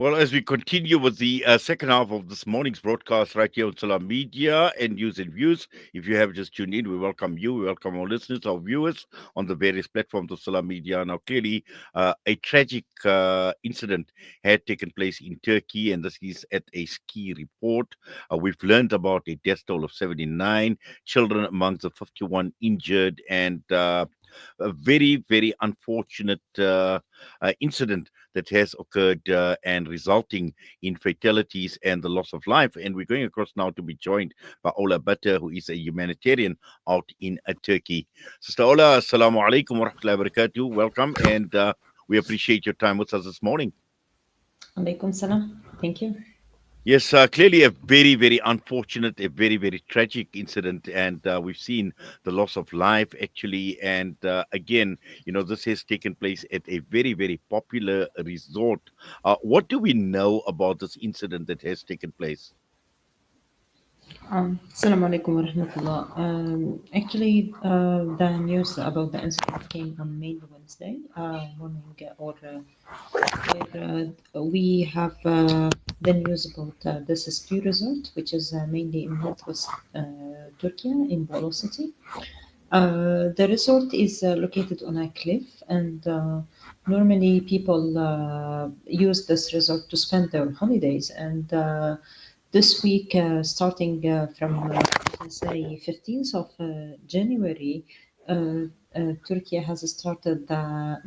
Well, as we continue with the second half of this morning's broadcast right here on Salam Media and News and Views, if you have just tuned in, we welcome you. We welcome our listeners, our viewers on the various platforms of Salam Media. Now, clearly, a tragic incident had taken place in Turkey, and this is at a ski report. We've learned about a death toll of 79 children amongst the 51 injured, and a very, very unfortunate incident that has occurred and resulting in fatalities and the loss of life. And we're going across now to be joined by Ola Batta, who is a humanitarian out in Turkey. Sister Ola, assalamu alaikum wa rahmatullahi wa barakatuh. Welcome, and we appreciate your time with us this morning. Alaikum salam. Thank you. Yes, clearly a very, very unfortunate, a very, very tragic incident, and we've seen the loss of life actually. And again, this has taken place at a very, very popular resort. What do we know about this incident that has taken place? Assalamu alaikum wa rahmatullah. The news about the incident came on maybe Wednesday morning, where we have the news about this ski resort, which is mainly in northwest Turkey, in Bolu city. The resort is located on a cliff, and normally people use this resort to spend their holidays. And this week, starting from let's say 15th of January, Turkey has started the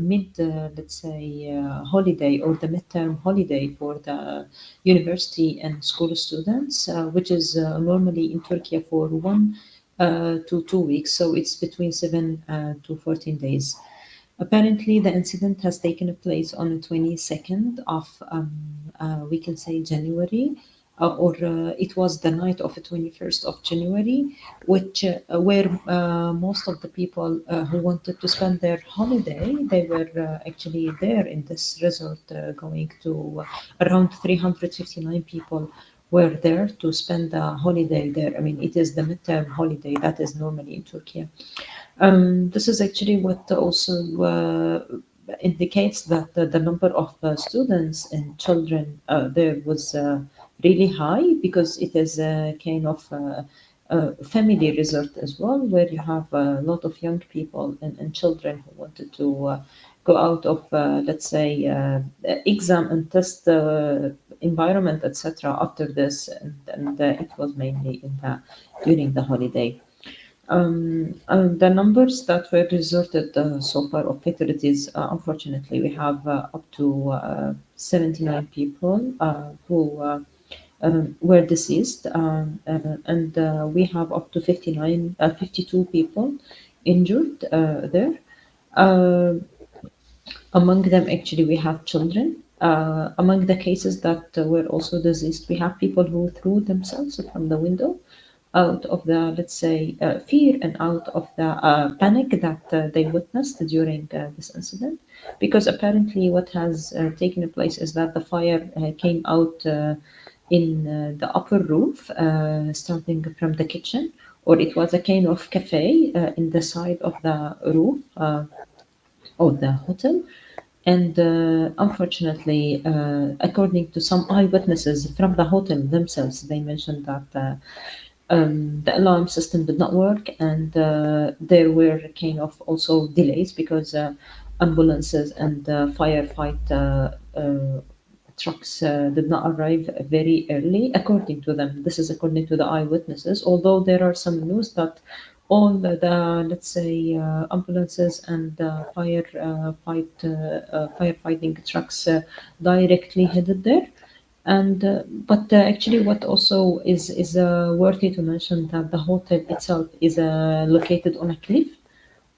let's say, holiday or the midterm holiday for the university and school students, which is normally in Turkey for 1 to 2 weeks. So it's between 7 to 14 days. Apparently, the incident has taken place on the 22nd of, we can say, January, or it was the night of the 21st of January, which where most of the people who wanted to spend their holiday, they were actually there in this resort, going to around 359 people were there to spend the holiday there. I mean, it is the midterm holiday that is normally in Turkey. This is actually what also indicates that the number of students and children there was really high, because it is a kind of family resort as well, where you have a lot of young people and children who wanted to go out of, let's say, exam and test environment, etc. after this, and it was mainly during the holiday. The numbers that were resorted so far of fatalities, unfortunately, we have up to 79 people who were deceased, and we have up to 52 people injured there. Uh, Among them, actually, we have children. Among the cases that were also deceased, we have people who threw themselves from the window out of the, let's say, fear and out of the panic that they witnessed during this incident. Because apparently, what has taken place is that the fire came out in the upper roof, starting from the kitchen, or it was a kind of cafe in the side of the roof of the hotel. And unfortunately, according to some eyewitnesses from the hotel themselves, they mentioned that the alarm system did not work, and there were kind of also delays, because ambulances and firefight trucks did not arrive very early, according to them. This is according to the eyewitnesses, although there are some news that all let's say, ambulances and firefighting trucks directly headed there. And but actually, what also is worthy to mention, that the hotel itself is located on a cliff,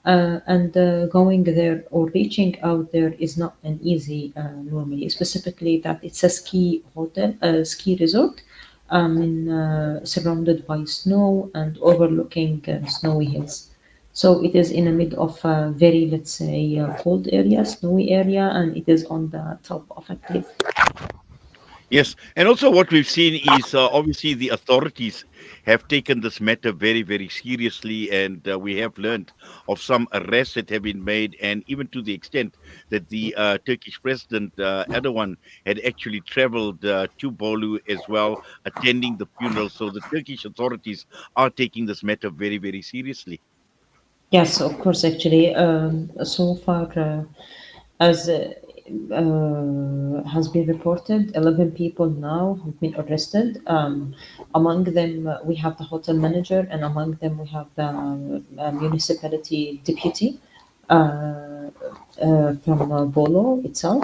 and going there or reaching out there is not an easy normally, specifically that it's a ski hotel, a ski resort, surrounded by snow and overlooking snowy hills. So it is in the mid of a very, let's say, cold area, snowy area, and it is on the top of a cliff. Yes, and also what we've seen is obviously the authorities have taken this matter very, very seriously, and we have learned of some arrests that have been made, and even to the extent that the Turkish President Erdogan had actually traveled to Bolu as well, attending the funeral. So the Turkish authorities are taking this matter very, very seriously. Yes, of course. Actually, so far as has been reported, 11 people now have been arrested. Among them, we have the hotel manager, and among them, we have the municipality deputy from Bolo itself.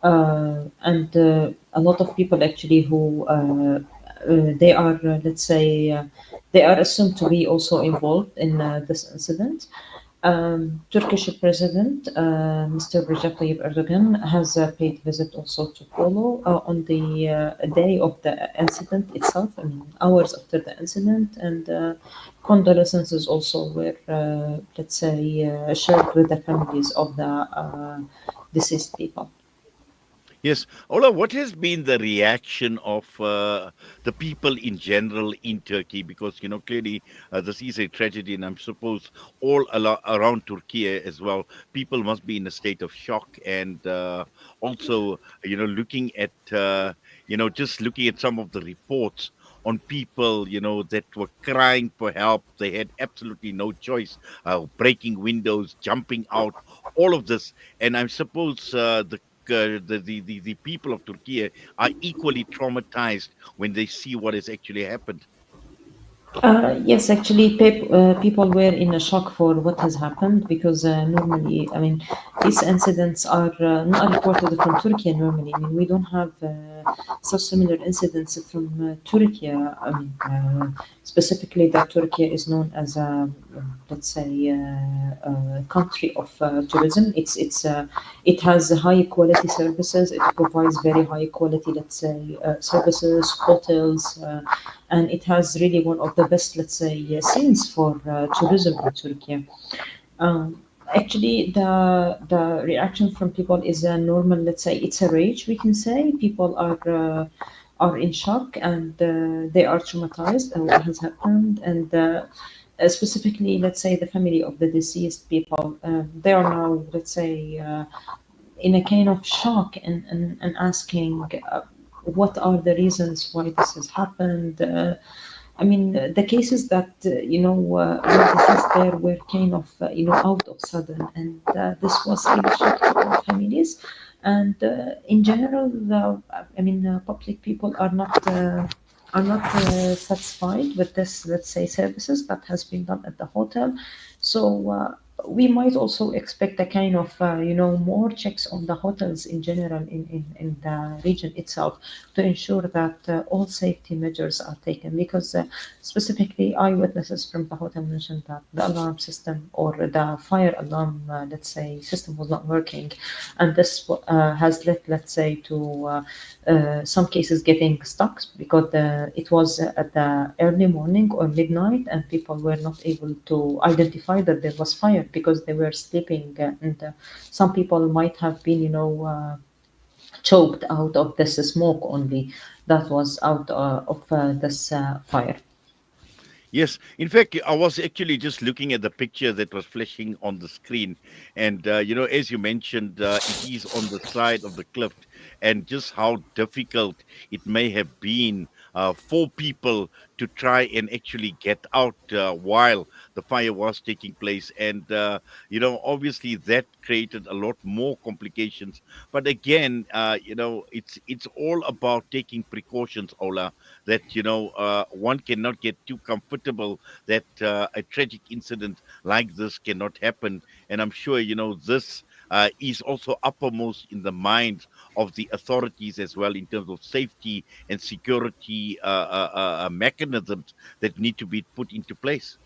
And a lot of people actually who they are, let's say, they are assumed to be also involved in this incident. Turkish President Mr. Recep Tayyip Erdogan has paid visit also to Polo on the day of the incident itself. I mean, hours after the incident, and condolences also were, let's say, shared with the families of the deceased people. Yes. Ola, what has been the reaction of the people in general in Turkey? Because, clearly this is a tragedy, and I'm suppose around Turkey as well, people must be in a state of shock. And also, looking at, just looking at some of the reports on people, that were crying for help. They had absolutely no choice, breaking windows, jumping out, all of this. And I suppose the people of Turkey are equally traumatized when they see what has actually happened. Yes, actually, people were in a shock for what has happened because normally, I mean, these incidents are not reported from Turkey normally. I mean, we don't have such similar incidents from Turkey. I mean, specifically, that Turkey is known as a, let's say, country of tourism. It has high quality services. It provides very high quality, let's say, services, hotels. And it has really one of the best, let's say, scenes for tourism in Turkey. Um, Actually, the reaction from people is a normal. Let's say it's a rage. We can say people are in shock, and they are traumatized and what has happened. And specifically, let's say the family of the deceased people, they are now, let's say, in a kind of shock, and asking what are the reasons why this has happened. I mean, the cases that were discussed there were kind of out of sudden, and this was really shocking to all families. And in general, I mean, public people are not satisfied with this, let's say, services that has been done at the hotel. So we might also expect a kind of more checks on the hotels in general in the region itself, to ensure that all safety measures are taken, because specifically eyewitnesses from the hotel mentioned that the alarm system or the fire alarm, let's say, system was not working, and this has led, let's say, to some cases getting stuck because it was at the early morning or midnight, and people were not able to identify that there was fire because they were sleeping, and some people might have been, choked out of this smoke only that was out of this fire. Yes, in fact, I was actually just looking at the picture that was flashing on the screen, and as you mentioned, it is on the side of the cliff, and just how difficult it may have been for people to try and actually get out while the fire was taking place, and obviously that created a lot more complications. But again, it's all about taking precautions, Ola, that one cannot get too comfortable that a tragic incident like this cannot happen. And I'm sure this is also uppermost in the minds of the authorities as well, in terms of safety and security mechanisms that need to be put into place.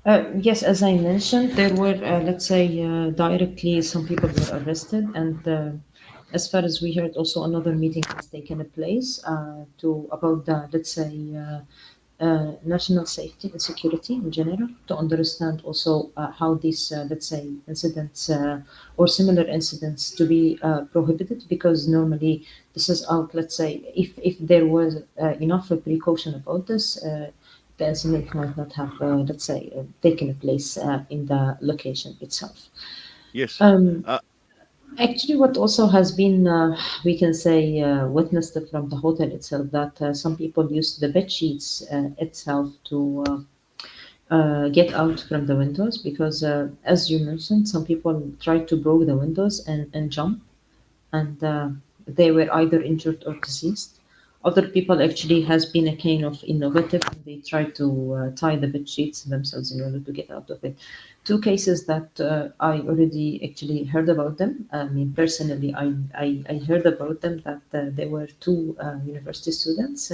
Yes, as I mentioned, there were, let's say, directly some people were arrested, and as far as we heard, also another meeting has taken place to about the, let's say, national safety and security in general, to understand also how these, let's say, incidents or similar incidents to be prohibited, because normally this is out, let's say, if there was enough precaution about this, the incident might not have, let's say, taken place in the location itself. Yes. Um, Uh, Actually, what also has been, we can say, witnessed from the hotel itself, that some people use the bed sheets itself to get out from the windows, because, as you mentioned, some people tried to break the windows and jump, and they were either injured or deceased. Other people actually has been a kind of innovative, and they try to tie the bed sheets themselves in order to get out of it. Two cases that I already actually heard about them. I mean, personally, I heard about them, that there were two university students,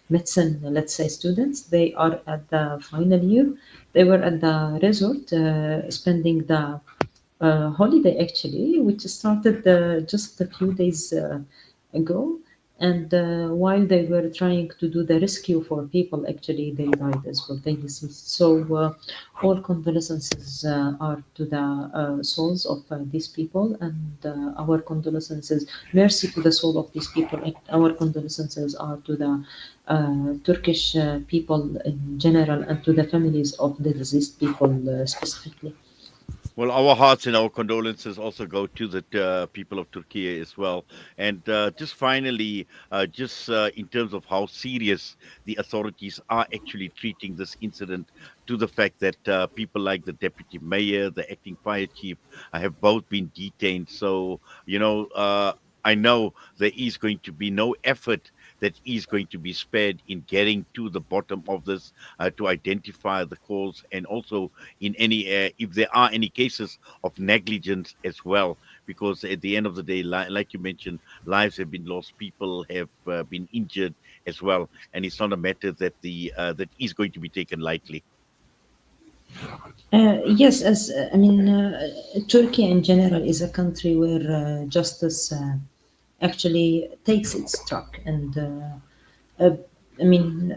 medicine, let's say, students. They are at the final year. They were at the resort spending the holiday, actually, which started just a few days ago. And while they were trying to do the rescue for people, actually they died as well. They deceased. So all condolences are to the souls of these people, and our condolences, mercy to the soul of these people. And our condolences are to the Turkish people in general, and to the families of the deceased people specifically. Well, our hearts and our condolences also go to the people of Turkey as well. And just finally, just in terms of how serious the authorities are actually treating this incident, to the fact that people like the deputy mayor, the acting fire chief, have both been detained. So, I know there is going to be no effort that is going to be spared in getting to the bottom of this, to identify the cause, and also in any if there are any cases of negligence as well, because at the end of the day, like you mentioned, lives have been lost, people have been injured as well, and it's not a matter that the that is going to be taken lightly. Yes, as I mean, Turkey in general is a country where justice actually takes its track, and I mean,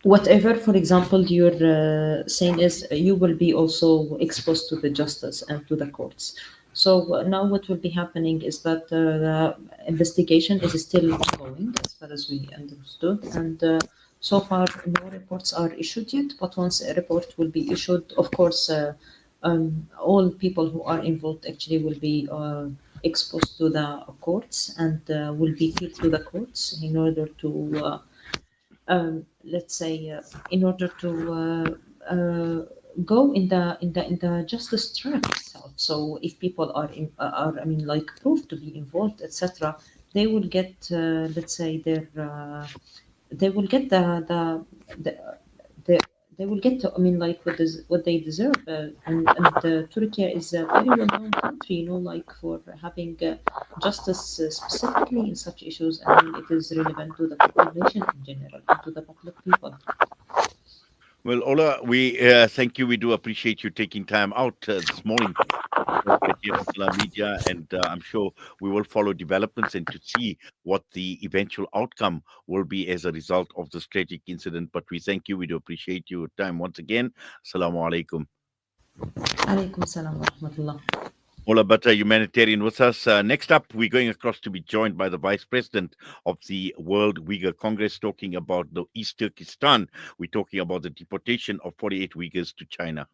whatever, for example, you're saying is you will be also exposed to the justice and to the courts. So now what will be happening is that the investigation is still ongoing, as far as we understood, and so far no reports are issued yet. But once a report will be issued, of course, all people who are involved actually will be exposed to the courts, and will be taken to the courts in order to let's say, in order to go in the justice track itself. So if people are, I mean, like, proved to be involved, etc., they will get, let's say, their they will get the, the they will get, I mean, like, what they deserve. And Turkey is a very well-known country, like, for having justice specifically in such issues. I mean, it is relevant to the population in general and to the public people. Well, Ola, we thank you. We do appreciate you taking time out this morning right here on Salam Media, and I'm sure we will follow developments and to see what the eventual outcome will be as a result of this tragic incident. But we thank you. We do appreciate your time once again. Assalamu alaikum. عليكم السلام ورحمة الله. Ola Batta, humanitarian, with us. Next up, we're going across to be joined by the Vice President of the World Uyghur Congress, talking about the East Turkestan. We're talking about the deportation of 48 Uyghurs to China.